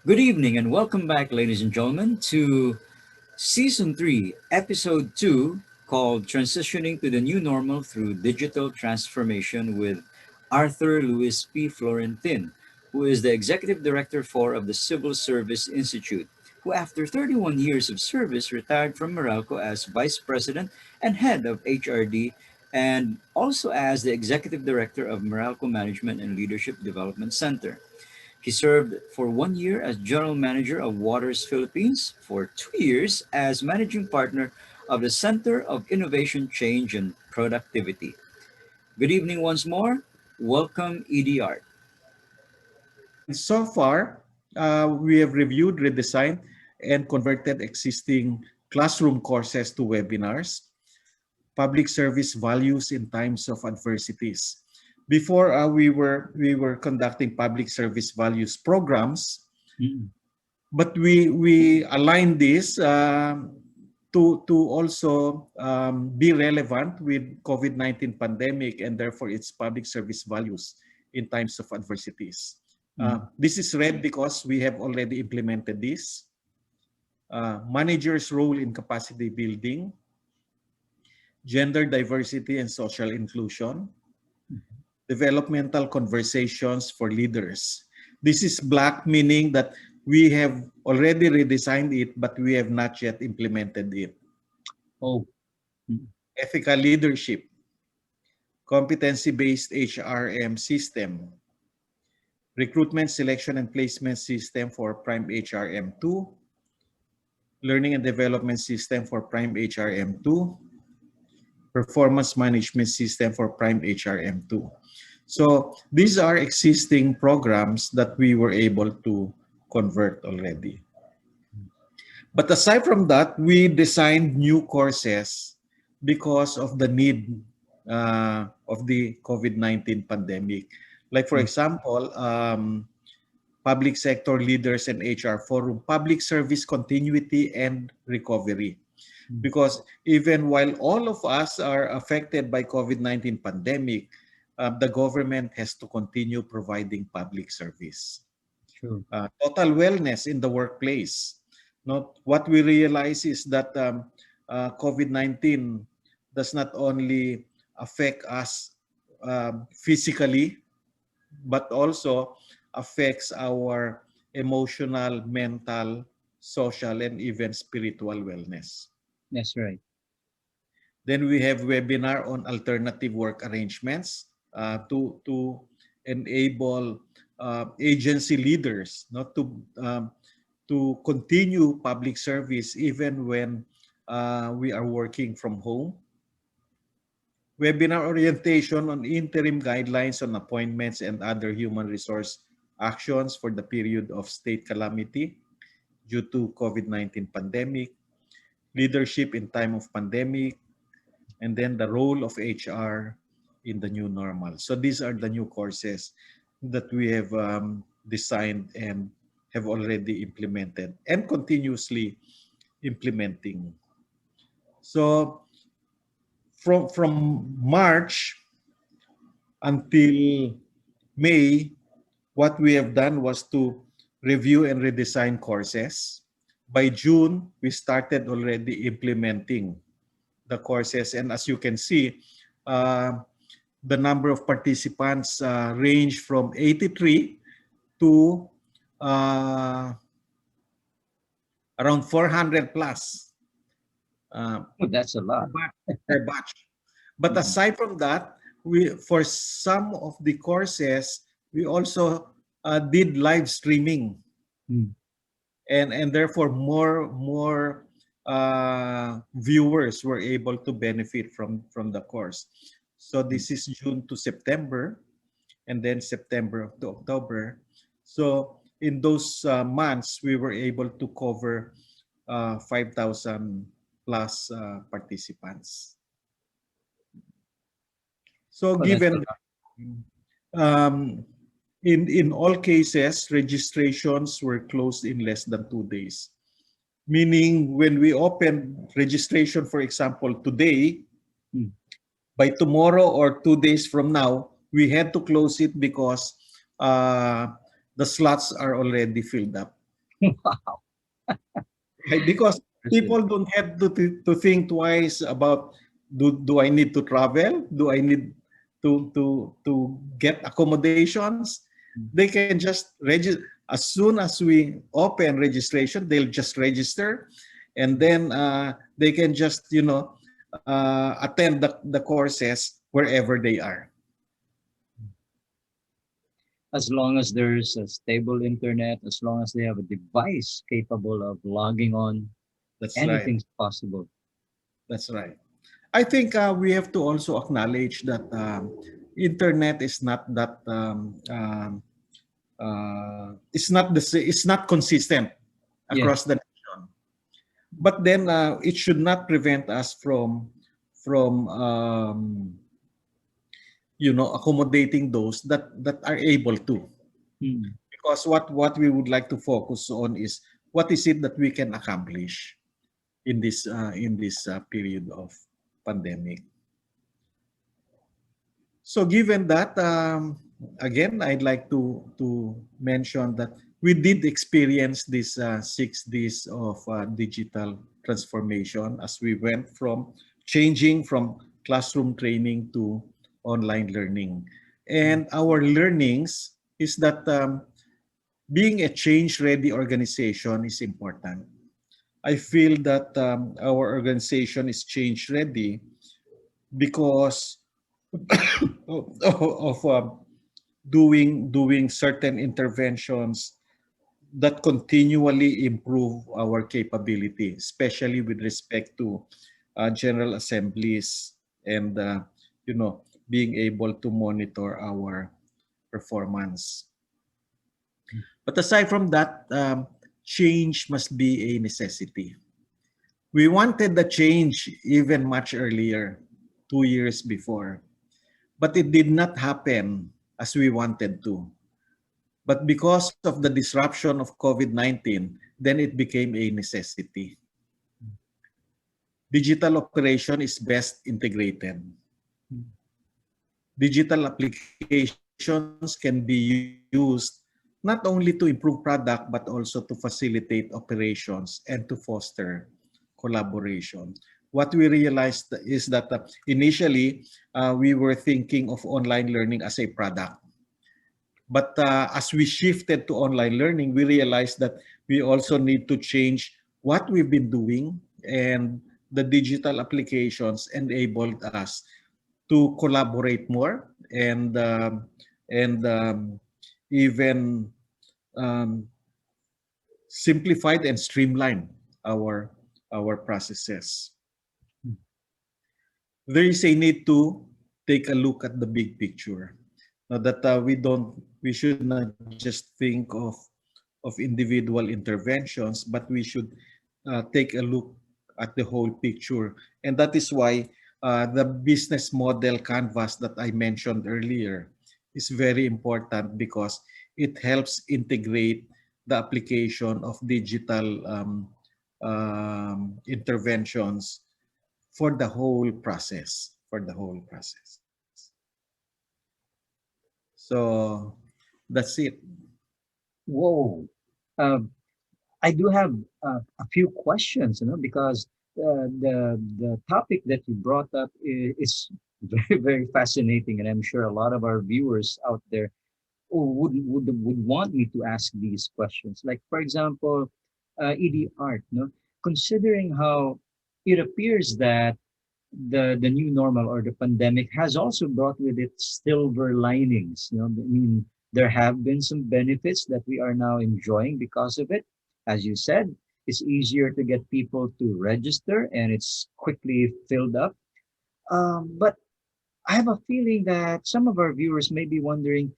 Good evening and welcome back, ladies and gentlemen, to Season 3, Episode 2, called Transitioning to the New Normal Through Digital Transformation with Arthur Luis P. Florentin, who is the Executive Director of the Civil Service Institute, who after 31 years of service retired from Meralco as Vice President and Head of HRD and also as the Executive Director of Meralco Management and Leadership Development Center. He served for 1 year as General Manager of Waters Philippines, for 2 years as Managing Partner of the Center of Innovation, Change, and Productivity. Good evening once more. Welcome, EDR. And so far, we have reviewed, redesigned, and converted existing classroom courses to webinars, public service values in times of adversities. Before we were conducting public service values programs, Mm. but we aligned this to also be relevant with COVID-19 pandemic and therefore its public service values in times of adversities. Mm. This is red because we have already implemented this. Managers' role in capacity building, gender diversity and social inclusion, developmental conversations for leaders. This is black, meaning that we have already redesigned it, but we have not yet implemented it. Oh. Mm. Ethical leadership, competency-based HRM system, recruitment, selection, and placement system for Prime HRM2, learning and development system for Prime HRM2, performance management system for Prime HRM2. So these are existing programs that we were able to convert already. But aside from that, we designed new courses because of the need of the COVID-19 pandemic. Like for Mm. example, Public Sector Leaders and HR Forum, Public Service Continuity and Recovery. Mm. Because even while all of us are affected by COVID-19 pandemic, the government has to continue providing public service. True. Total wellness in the workplace. Not what we realize is that COVID-19 does not only affect us physically, but also affects our emotional, mental, social, and even spiritual wellness. That's right. Then we have webinar on alternative work arrangements to enable agency leaders not to continue public service even when we are working from home. Webinar orientation on interim guidelines on appointments and other human resource actions for the period of state calamity due to COVID-19 pandemic, leadership in time of pandemic, and then the role of HR in the new normal. So these are the new courses that we have designed and have already implemented and continuously implementing. So from March until May, what we have done was to review and redesign courses. By June, we started already implementing the courses. And as you can see, the number of participants range from 83 to around 400 plus Oh, that's a lot. per batch. But Mm. aside from that, we for some of the courses, we also did live streaming, Mm. and therefore more viewers were able to benefit from the course. So this is June to September, and then September to October. So in those months, we were able to cover 5,000 plus participants. So Oh, that's a given lot. um, in all cases, registrations were closed in less than 2 days. Meaning when we open registration, for example, today, Mm. by tomorrow or 2 days from now, we had to close it because the slots are already filled up. Wow. Right? Because Interesting. people don't have to think twice about, do I need to travel? Do I need to get accommodations? They can just register. As soon as we open registration, they'll just register, and then they can just, attend the courses wherever they are. As long as there's a stable internet, as long as they have a device capable of logging on, That's right. anything's possible. That's right. I think we have to also acknowledge that internet is not that it's not consistent Yeah. across the nation. But then it should not prevent us from accommodating those that are able to. Hmm. Because what we would like to focus on is what is it that we can accomplish in this period of pandemic. So given that, again, I'd like to mention that we did experience this 6 days of digital transformation as we went from changing from classroom training to online learning. And our learnings is that being a change-ready organization is important. I feel that our organization is change-ready because of doing certain interventions that continually improve our capability, especially with respect to general assemblies and being able to monitor our performance. But aside from that, change must be a necessity. We wanted the change even much earlier, 2 years before, but it did not happen as we wanted to. But because of the disruption of COVID-19, then it became a necessity. Digital operation is best integrated. Digital applications can be used not only to improve product, but also to facilitate operations and to foster collaboration. What we realized is that initially we were thinking of online learning as a product. But as we shifted to online learning, we realized that we also need to change what we've been doing, and the digital applications enabled us to collaborate more and even um, simplified and streamlined our our processes. There is a need to take a look at the big picture. Now that we should not just think of individual interventions, but we should take a look at the whole picture. And that is why the business model canvas that I mentioned earlier is very important, because it helps integrate the application of digital interventions for the whole process. So that's it. Whoa. Um, I do have a few questions, because the topic that you brought up is very, very fascinating, and I'm sure a lot of our viewers out there would want me to ask these questions. Like, for example, ED art, considering how it appears that the new normal or the pandemic has also brought with it silver linings. I mean, there have been some benefits that we are now enjoying because of it. As you said, it's easier to get people to register and it's quickly filled up. But I have a feeling that some of our viewers may be wondering,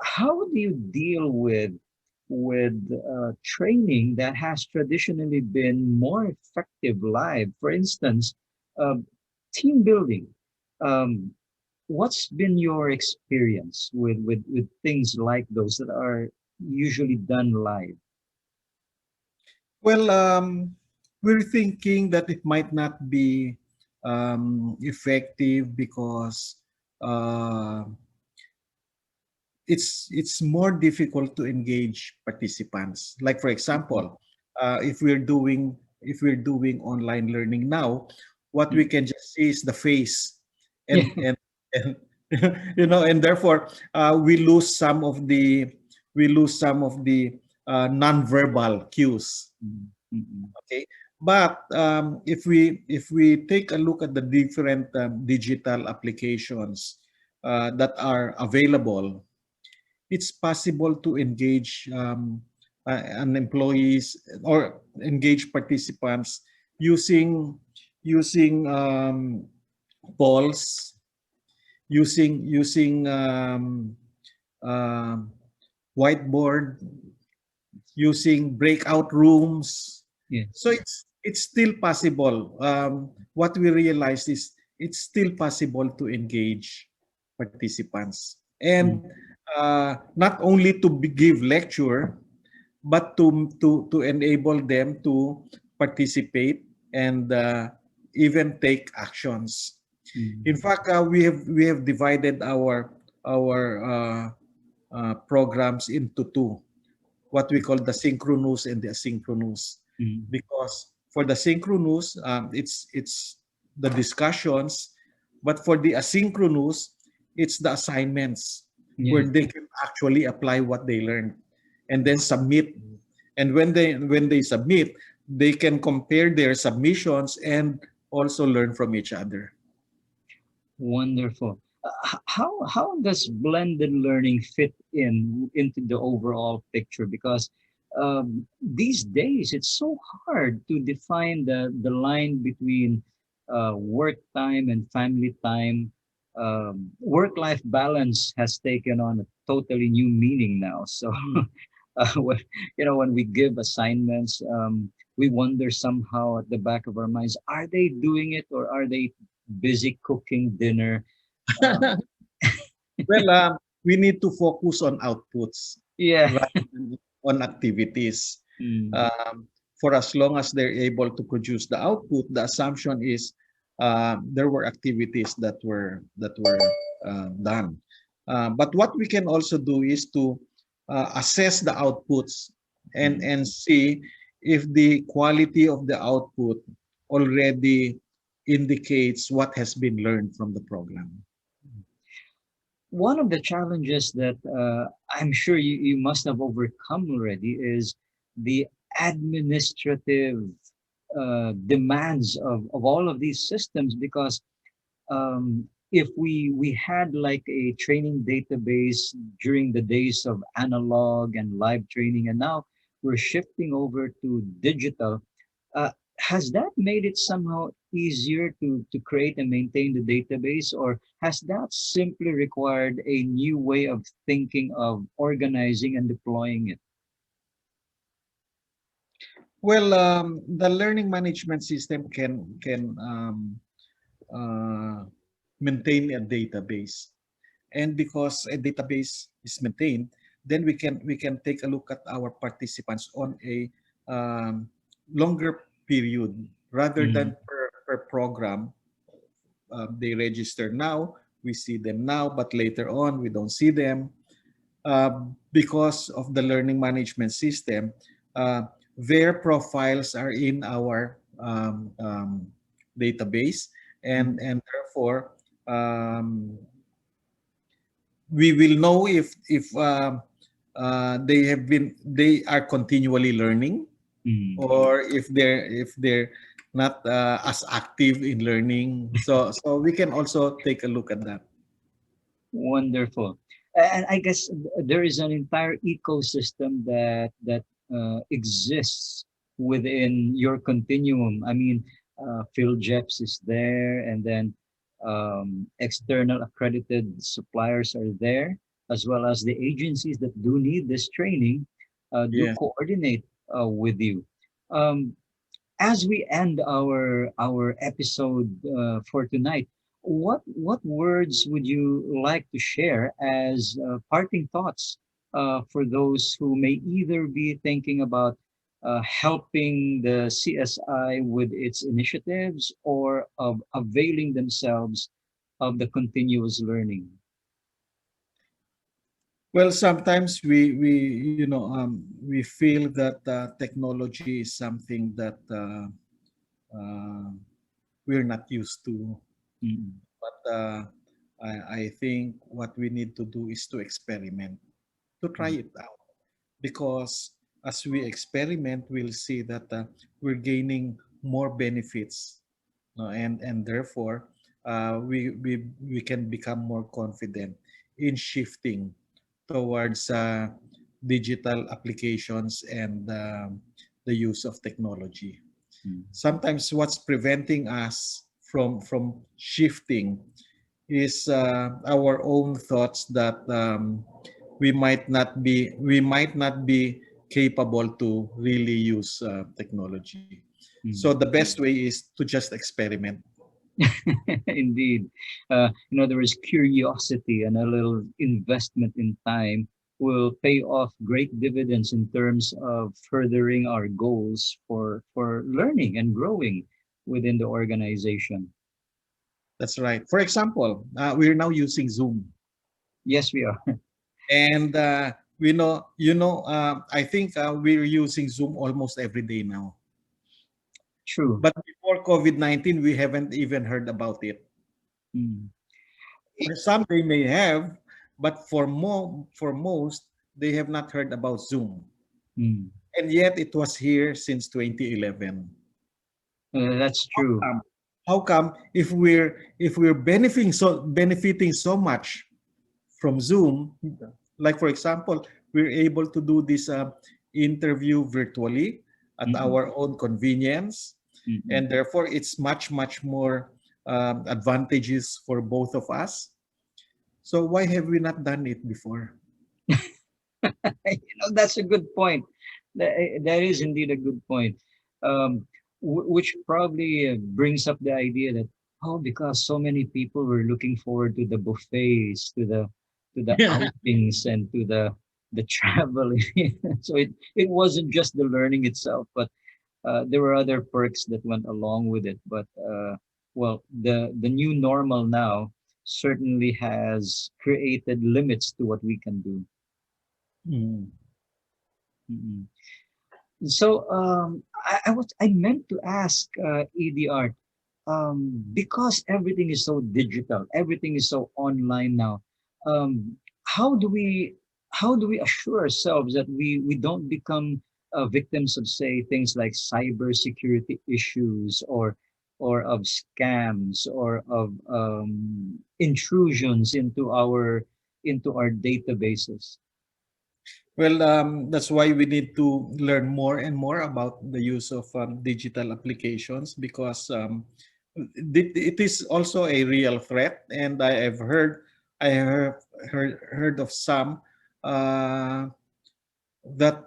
how do you deal with training that has traditionally been more effective live? For instance, uh, team building. Um, what's been your experience with things like those that are usually done live? Well, we're thinking that it might not be effective because uh, it's more difficult to engage participants. Like for example, if we're doing online learning now, what we Mm. can just see is the face, Yeah. and and therefore we lose some of the non-verbal cues. Mm, mm, Okay, but if we take a look at the different digital applications that are available, it's possible to engage an employees or engage participants using polls, using um, whiteboard, using breakout rooms. So yes. it's still possible. What we realize is it's still possible to engage participants, Mm, and not only to give lecture, but to enable them to participate and even take actions. In mm, fact, we have divided our programs into two, what we call the synchronous and the asynchronous. mm, Because for the synchronous, it's the discussions, but for the asynchronous, it's the assignments where yes. they can actually apply what they learned and then submit. And when they submit, they can compare their submissions and also learn from each other. Wonderful. How does blended learning fit into the overall picture? Because these days it's so hard to define the line between work time and family time. Work-life balance has taken on a totally new meaning now. So, Mhm. when, when we give assignments, we wonder somehow at the back of our minds, are they doing it or are they busy cooking dinner? Um, Well, we need to focus on outputs yeah. rather than on activities. Mm, Um, for as long as they're able to produce the output, the assumption is there were activities that were done. But what we can also do is to assess the outputs mm. and see if the quality of the output already indicates what has been learned from the program. One of the challenges that I'm sure you must have overcome already is the administrative demands of all of these systems because if we had like a training database during the days of analog and live training and now we're shifting over to digital, has that made it somehow easier to create and maintain the database, or has that simply required a new way of thinking of organizing and deploying it? Well, the learning management system can uh, maintain a database, and because a database is maintained, then we can take a look at our participants on a um, longer period rather Mm, than per program. They register now, we see them now, but later on we don't see them because of the learning management system. Their profiles are in our database, and mm, therefore we will know if they are continually learning, mm. or if they're not as active in learning. So we can also take a look at that. Wonderful. And I guess there is an entire ecosystem that exists within your continuum. I mean, Phil Jeps is there, and then external accredited suppliers are there, as well as the agencies that do need this training do Yes. coordinate with you. Um, as we end our episode for tonight, what words would you like to share as parting thoughts for those who may either be thinking about helping the CSI with its initiatives or of availing themselves of the continuous learning? Well, sometimes we feel that technology is something that uh, we're not used to. Mm, But I think what we need to do is to experiment, to try mm, it out. Because as we experiment, we'll see that we're gaining more benefits, no? And therefore we can become more confident in shifting towards digital applications and the use of technology. mm, Sometimes what's preventing us from shifting is our own thoughts that we might not be capable to really use technology. So mm. the best way is to just experiment. Indeed. There is curiosity and a little investment in time will pay off great dividends in terms of furthering our goals for learning and growing within the organization. That's right. For example, we're now using Zoom, Yes, we are. and I think we're using Zoom almost every day now. True. But before COVID-19, we haven't even heard about it. Mm, For some, they may have, but for most, they have not heard about Zoom. mm. And yet, it was here since 2011. That's How true. come? How come if we're benefiting so much from Zoom, like for example, we're able to do this interview virtually at Mm-mm, our own convenience, mm-mm. and therefore it's much more advantageous for both of us. So why have we not done it before? That's a good point. That is indeed a good point. Which probably brings up the idea that, oh, because so many people were looking forward to the buffets, to the outings, and to the traveling. So it wasn't just the learning itself, but there were other perks that went along with it. But well, the new normal now certainly has created limits to what we can do. Mm. Mm-mm. So I meant to ask EDR, because everything is so digital, everything is so online now. Um, how do we how do we assure ourselves that we don't become victims of, say, things like cybersecurity issues, or of scams, or of intrusions into our databases? Well, that's why we need to learn more and more about the use of digital applications, because it is also a real threat. And I have heard of some uh, that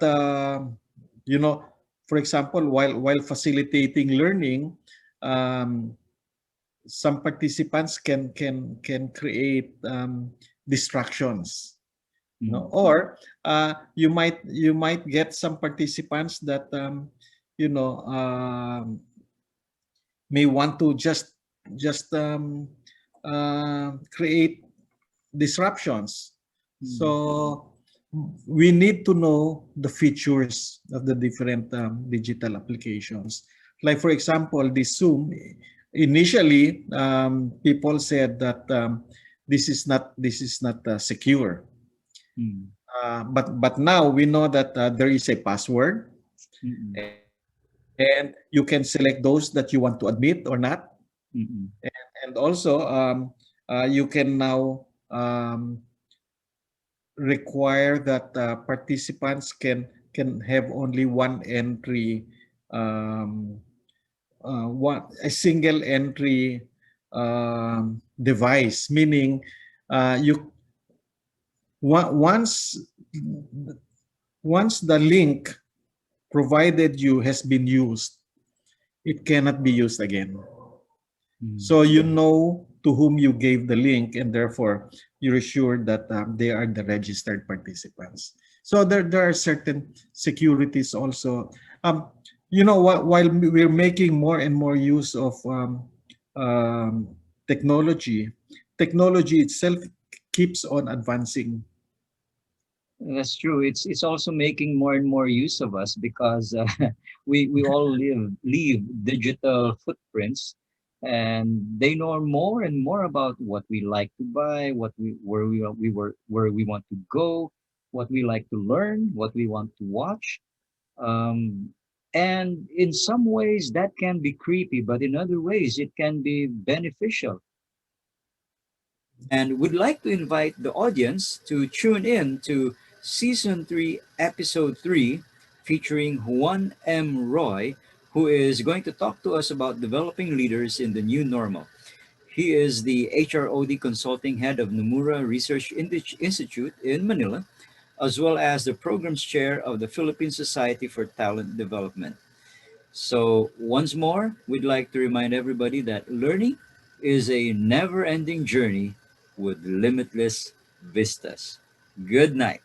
you know, for example, while facilitating learning, um, some participants can create distractions, Mm, or you might get some participants that you know may want to just create disruptions. mm, So we need to know the features of the different digital applications. Like for example, this Zoom. Initially, people said that this is not secure. mm, But now we know that there is a password, mm, and you can select those that you want to admit or not. mm, And also, you can now require that participants can have only one entry, um, one a single entry device, meaning you once once the link provided you has been used, it cannot be used again. mm. So you know to whom you gave the link, and therefore you're sure that they are the registered participants. So there are certain securities also. Um, while we're making more and more use of um, technology, technology itself keeps on advancing. That's true. It's also making more and more use of us because we all leave digital footprints, and they know more and more about what we like to buy, what we were where we want to go, what we like to learn, what we want to watch. And in some ways that can be creepy, but in other ways it can be beneficial. And would like to invite the audience to tune in to Season 3, Episode 3, featuring Juan M. Roy, who is going to talk to us about developing leaders in the new normal. He is the HROD consulting head of Nomura Research Institute in Manila, as well as the programs chair of the Philippine Society for Talent Development. So, once more, we'd like to remind everybody that learning is a never ending journey with limitless vistas. Good night.